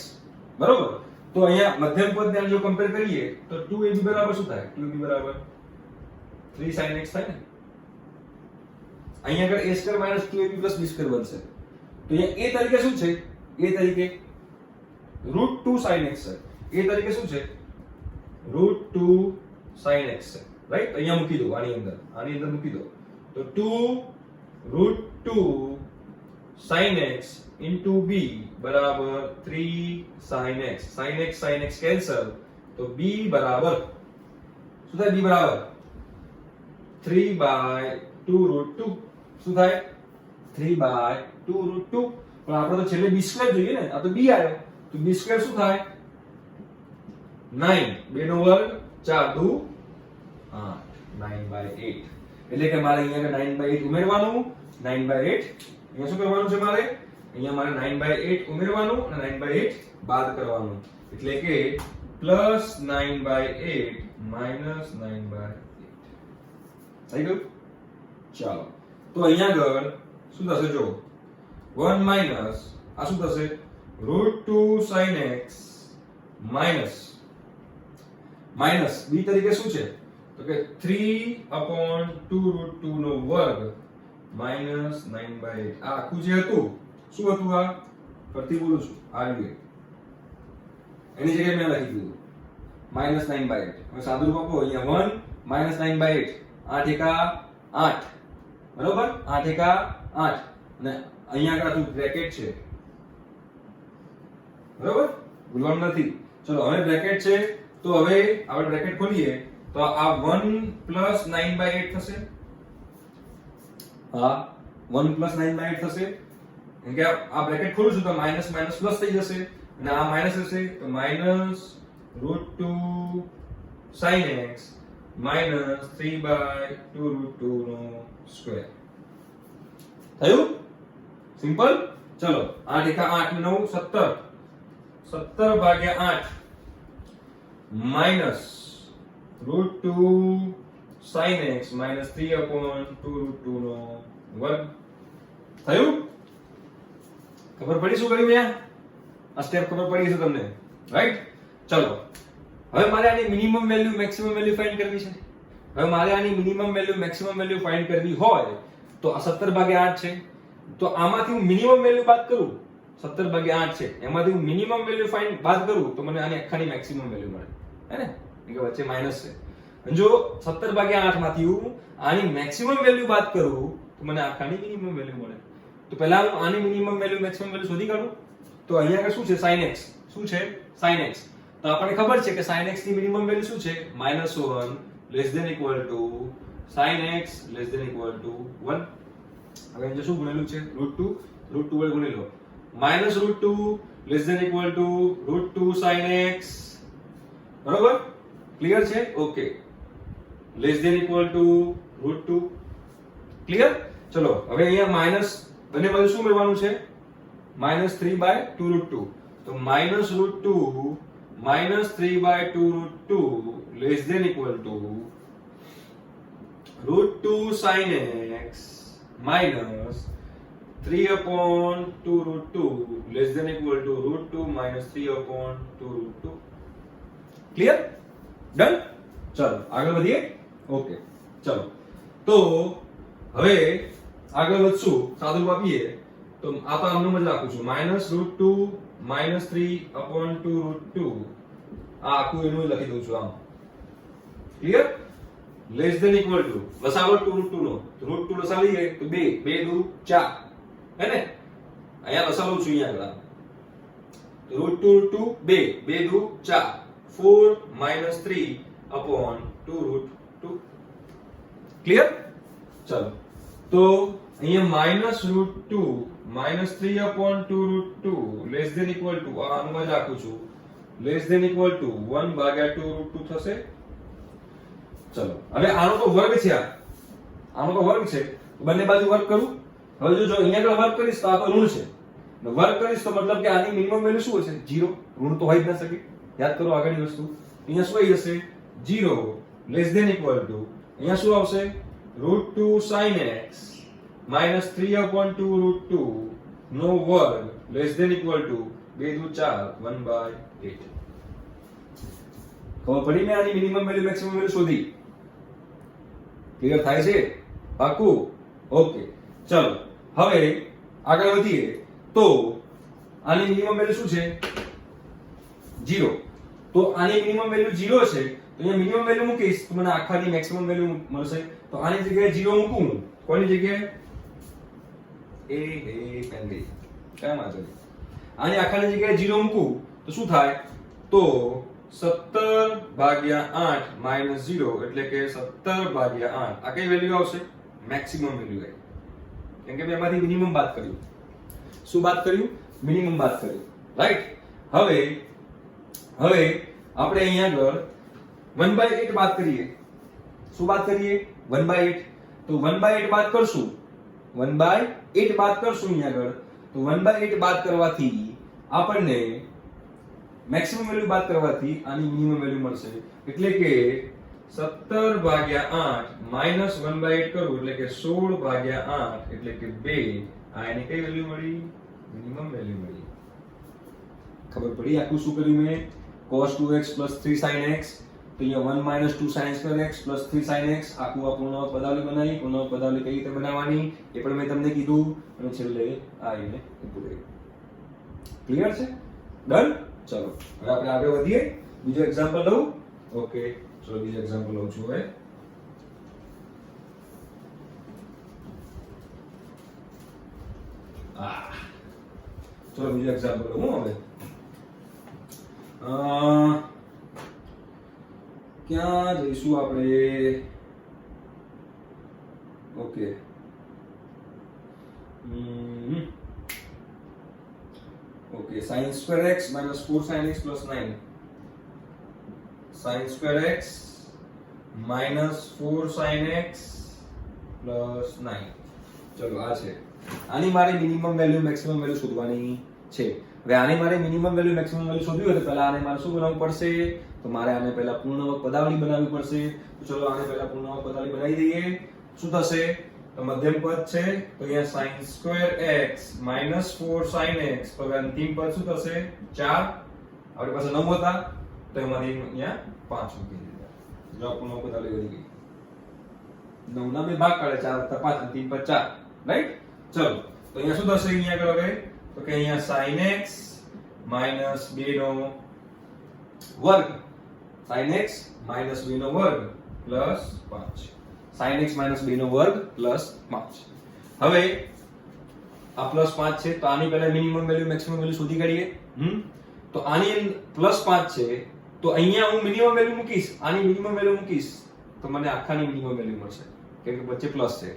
બરોબર? તો અહીંયા મધ્યમ પદને જો કમ્પેર કરીએ તો 2ab બરાબર શું થાય? 2ab બરાબર 3 sin x થાય ને? અહીંયા આગળ a² - 2ab + b² બનશે. તો અહીંયા a તરીકે શું છે? a તરીકે √2 sin x છે. a તરીકે શું છે? √2 sin x છે, રાઈટ? અહીંયા મૂકી દો. આની અંદર મૂકી દો. તો 2 √2 sin x into b બરાબર 3 sin x. sin x cancel તો b બરાબર શું થાય? b બરાબર 3/2 √2. શું થાય? 3/2 √2. પણ આપણે તો છેલ્લે b² જોઈએ ને. આ તો b આવ્યો તો b² શું થાય? 9. 2 નો વર્ગ 4 દુ 8. 9/8. એટલે કે મારે અહીંયા 9/8 ઉમેરવાનું. 9/8 અહીંયા શું કરવાનું છે મારે? અહીંયા મારે 9/8 ઉમેરવાનું અને 9/8 બાદ કરવાનું. એટલે કે +9/8 -9/8 થઈ ગયું. ચાલો તો અહીંયા આગળ શું થશે? જો 1 માઈનસ આ શું થશે? √2 sin x માઈનસ b તરીકે શું છે? તો કે 3/2 નો વર્ગ -9/8. આ આખું જે હતું શું હતું? આ ફરીથી બોલું છું. આ રીતે એની જગ્યાએ મેં લખી દીધું -9/8. હવે સાદું રૂપ આપો. અહીંયા 1 -9/8. 8 એકા 8. બરોબર? 8 એકા 8 અને અહીંયા આગળ બ્રેકેટ છે. બરોબર? ભૂલવાનું નથી. ચલો હવે બ્રેકેટ છે તો હવે આપણે બ્રેકેટ ખોલીએ તો આ 1 + 9/8 થશે. હા, 1 + 9/8 થશે. કેમ કે આ બ્રેકેટ ખોલું છું તો માઈનસ માઈનસ પ્લસ થઈ જશે અને આ માઈનસ હશે તો -√2 sin x -3/2 √2 નો સ્ક્વેર. થયું? સિમ્પલ. ચલો 8 એકા 8 9 17. 17/8 -√2 sin x -3/2 √2 નો વર્ગ. થયું? ખબર પડી શું કર્યું મેં? આ સ્ટેપ ખબર પડી છે તમને, રાઈટ? ચલો હવે મારે આની minimum value maximum value find કરવી છે. હવે મારે આની minimum value maximum value find કરવી હોય તો આ 17/8 છે. તો આમાંથી હું મિનિમમ વેલ્યુ બાદ કરું 17/8 છે એમાંથી હું મિનિમમ વેલ્યુ ફાઇન્ડ બાદ કરું તો મને આની આખાની મેક્સિમમ વેલ્યુ મળે હે ને કે વચ્ચે માઈનસ છે અને જો 17/8 માંથી હું આની મેક્સિમમ વેલ્યુ બાદ કરું તો મને આખાની મિનિમમ વેલ્યુ મળે તો પહેલા હું આની મિનિમમ વેલ્યુ મેક્સિમમ વેલ્યુ શોધી કાઢું તો અહીંયા આગળ શું છે sin x શું છે sin x તો આપણને ખબર છે કે sin x ની મિનિમમ વેલ્યુ શું છે -1 < sin x < 1 હવે અહીંયા શું ગુણેલું છે √2 વડે ગુણી લો -√2 < sin x બરોબર ક્લિયર છે ઓકે < √2 ક્લિયર ચલો હવે અહીંયા માઈનસ બંને બાજુ શું મેળવવાનું છે -3/2 √2 તો -√2 -3/2 √2 √2 sin x minus 3/2 √2 √2 minus 3/2 √2 clear done ચલો આગળ વધીએ ઓકે ચલો તો હવે આગળ વધશું સાદુરૂપ આપીએ તો આ તો આમનું જ રાખું છું -√2 -3/2 √2 આ આખું એનું લખી દઉં છું આમ ક્લિયર < લસાઅ 2 √2 નો √2 લસાઅ લઈએ તો 2 2 દુ 4 હે ને અહીંયા લસાઅ લઉં છું અહીંયા આગળ તો √2 2 2 દુ 4 4 -3/2 √2 ક્લિયર ચલો તો અહીંયા -√2 -3/2 √2 આ આનું જ રાખું છું < 1/2 √2 થશે ચલો હવે આનો તો વર્ગ છે આનો તો વર્ગ છે બંને બાજુ વર્ગ કરું હવે જો અહીંયા આગળ વર્ગ કરીશ તો આ તો ઋણ છે વર્ગ કરીશ તો મતલબ કે આની મિનિમમ વેલ્યુ શું હશે 0 ઋણ તો હોય જ ન શકે યાદ કરો આગળની વસ્તુ અહીંયા શું આવી જશે 0 < અહીંયા શું આવશે √2 sin x -3/2 √2 નો વર્ગ < 2 દુ 4 1/8 ખબર પડી ને આની મિનિમમ વેલ્યુ મેક્સિમમ વેલ્યુ શોધી ક્લિયર થાય છે પાકું ઓકે ચલો હવે આગળ વધીએ તો આની મિનિમમ વેલ્યુ શું છે 0 તો આની મિનિમમ વેલ્યુ 0 છે તો અહીંયા મિનિમમ વેલ્યુ મૂકીશ તો મને આખાની મેક્સિમમ વેલ્યુ મળશે તો આની જગ્યાએ 0 મૂકું કોની જગ્યાએ પેન ગઈ કેમ આ જગ્યાએ આની આખાની જગ્યાએ 0 મૂકું તો શું થાય તો 17/8 - 0 એટલે કે 17/8 આ કઈ વેલ્યુ આવશે મેક્સિમમ વેલ્યુ આવી કેમ કે મેં એમાંથી મિનિમમ બાદ કર્યું શું બાદ કર્યું મિનિમમ બાદ કર્યું રાઈટ હવે આપણે અહીંયા આગળ 1/8 બાદ કરીએ શું બાદ કરીએ 1/8 તો 1/8 બાદ કરશું 1/8 બાદ કરશું અહીંયા આગળ તો 1/8 બાદ કરવાથી આપણને મેક્સિમમ વેલ્યુ બાદ કરવાથી આની મિનિમમ વેલ્યુ મળશે એટલે કે 17/8 - 1/8 કરું એટલે કે 16/8 એટલે કે 2 આ એની કઈ વેલ્યુ મળી મિનિમમ વેલ્યુ મળી ખબર પડી આખું શું કર્યું મેં cos 2x + 3 sin x તો અહીંયા 1 - 2 sin square x + 3 sin x આખું આ પૂર્ણાંક પદાવલી બનાવી પૂર્ણાંક પદાવલી કઈ રીતે બનાવવાની એ પણ મેં તમને કીધું અને છેલ્લે આ એને પૂરું ક્લિયર છે ડન ચલો હવે આપણે આગળ વધીએ બીજો એક્ઝામ્પલ લઉં ઓકે ચલો બીજો એક્ઝામ્પલ લઉં છું હવે ચલો બીજો એક્ઝામ્પલ લઉં હવે ક્યાં જઈશું આપણે okay okay sin square x minus 4 sin x plus 9 sin square x minus 4 sin x plus 9 ચલો આ છે આની મારે મિનિમમ વેલ્યુ મેક્સિમમ વેલ્યુ શોધવાની છે હવે આની મારે મિનિમમ વેલ્યુ મેક્સિમમ વેલ્યુ શોધવી હોય તો પહેલા આને મારે શું બનાવવું પડશે તો મારે આને પહેલા પૂર્ણાંક પદાવલી બનાવવી પડશે તો ચલો આને પહેલા પૂર્ણાંક પદાવલી બનાવી દઈએ શું થશે તો મધ્યમ પદ છે તો અહીંયા sin square x minus 4 sin x તો હવે અંતિમ પદ શું થશે 4 આપણી પાસે 9 હતા તો એમાંથી અહીંયા 5 મૂકી દીધા જો પૂર્ણાંક પદાવલી વધી ગઈ 9 ના બે ભાગ કાઢે 4 વત્તા 5 અંતિમ પદ 4 રાઈટ ચલો તો અહીંયા શું થશે અહીંયા આગળ હવે તો કે અહીંયા sin x minus 2 નો વર્ગ sin x minus 2 નો વર્ગ plus 5 sin x minus 2 નો વર્ગ plus 5 હવે આ પ્લસ 5 છે તો આની પહેલા મિનિમમ વેલ્યુ મેક્સિમમ વેલ્યુ શોધી કાઢીએ તો આની પ્લસ 5 છે તો અહીંયા હું મિનિમમ વેલ્યુ મૂકીશ આની મિનિમમ વેલ્યુ મૂકીશ તો મને આખાની મિનિમમ વેલ્યુ મળશે કેમ કે વચ્ચે પ્લસ છે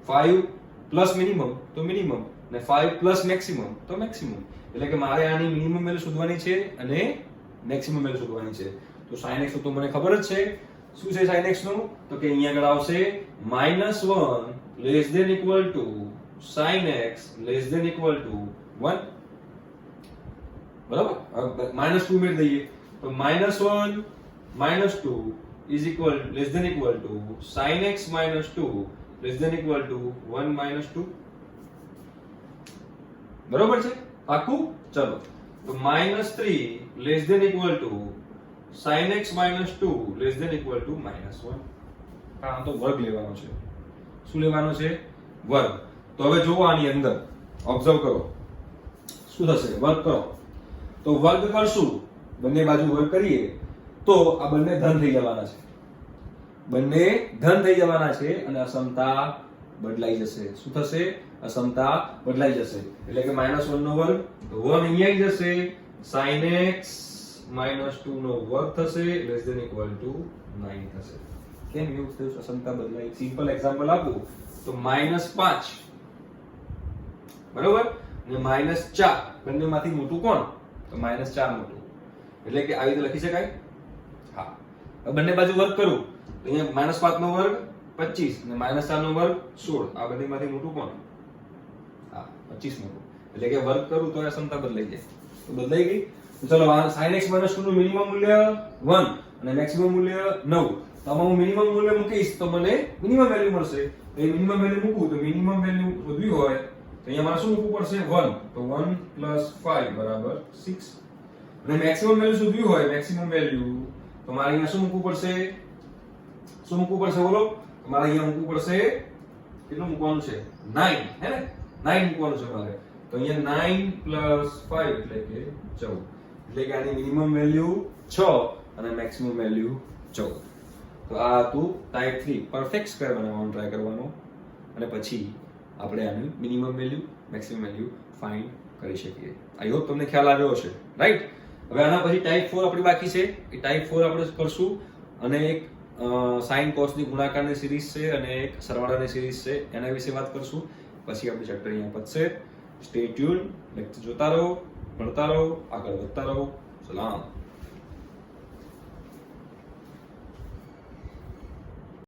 5 પ્લસ મિનિમમ તો મિનિમમ અને 5 પ્લસ મેક્સિમમ તો મેક્સિમમ એટલે કે મારે આની મિનિમમ વેલ્યુ શોધવાની છે અને મેક્સિમમ વેલ્યુ શોધવાની છે તો sin x તો મને ખબર જ છે શું છે sin x નું તો કે અહીંયા આગળ આવશે -1 less than equal to sin x less than equal to 1 બરાબર -2 ઉમેરી દઈએ તો -1 -2 is equal less than equal to sin x -2 less than equal to 1 -2 બરાબર છે આખું ચલો તો -3 less than equal to sin x -2 less than equal to -1 આ તો વર્ગ લેવાનો છે શું લેવાનો છે વર્ગ તો હવે જુઓ આની અંદર ઓબ્ઝર્વ કરો શું થશે વર્ગ કરો તો વર્ગ કરશું બંને બાજુ વર્ગ કરીએ તો આ બંને ધન થઈ જવાના છે બંને ધન થઈ જવાના છે અને અસમતા બદલાઈ જશે શું થશે અસમતા બદલાઈ જશે એટલે કે -1 નો વર્ગ તો 1 અહીંયા આવી જશે sin x -2 નો વર્ગ થશે less than equal to 9 થશે કેમ એવું થયું અસમતા બદલાઈ સિમ્પલ એક્ઝામ્પલ આપું તો -5 બરોબર ને -4 બંનેમાંથી મોટું કોણ તો -4 મોટું એટલે કે આવી રીતે લખી શકાય હા હવે બંને બાજુ વર્ગ કરું તો અહીંયા -5 નો વર્ગ 25 અને -4 નો વર્ગ 16 આ બંનેમાંથી મોટું કોણ હા 25 મોટું એટલે કે વર્ગ કરું તો અસમતા બદલાઈ જાય તો બદલાઈ ગઈ તો ચલો sin x -2 નું મિનિમમ મૂલ્ય 1 અને મેક્સિમમ મૂલ્ય 9 તો આમાં હું મિનિમમ મૂલ્ય મૂકીશ તો મને મિનિમમ વેલ્યુ મળશે તો એ મિનિમમ વેલ્યુ મૂકું તો મિનિમમ વેલ્યુ શોધવી હોય તો અહીંયા મારે શું મૂકવું પડશે 1 તો 1 + 5 = 6 અને મેક્સિમમ વેલ્યુ શોધવી હોય મેક્સિમમ વેલ્યુ તો મારે અહીંયા શું મૂકવું પડશે બોલો તો મારે અહીંયા મૂકવું પડશે કેટલું મૂકવાનું છે 9 હે ને 9 મૂકવાનું છે મારે તો અહીંયા 9 + 5 એટલે કે 14 એટલે કે આની મિનિમમ વેલ્યુ 6 અને મેક્સિમમ વેલ્યુ 14 તો આ હતું ટાઈપ 3 પરફેક્ટ સ્ક્વેર બનાવવાનો ટ્રાય કરવાનો અને પછી આપણે આની minimum value maximum value find કરી શકીએ આઈ હોપ તમને ખ્યાલ આવ્યો હશે રાઈટ હવે આના પછી ટાઈપ 4 આપણી બાકી છે એ ટાઈપ 4 આપણે કરશું અને એક સાઇન કોસ ની ગુણાકારની સિરીઝ છે અને એક સરવાળાની સિરીઝ છે એના વિશે વાત કરશું પછી આપણે ચેપ્ટર અહીંયા પતશે સ્ટે ટ્યુન લેક્ચર જોતા રહો ભણતા રહો આગળ વધતા રહો સલામ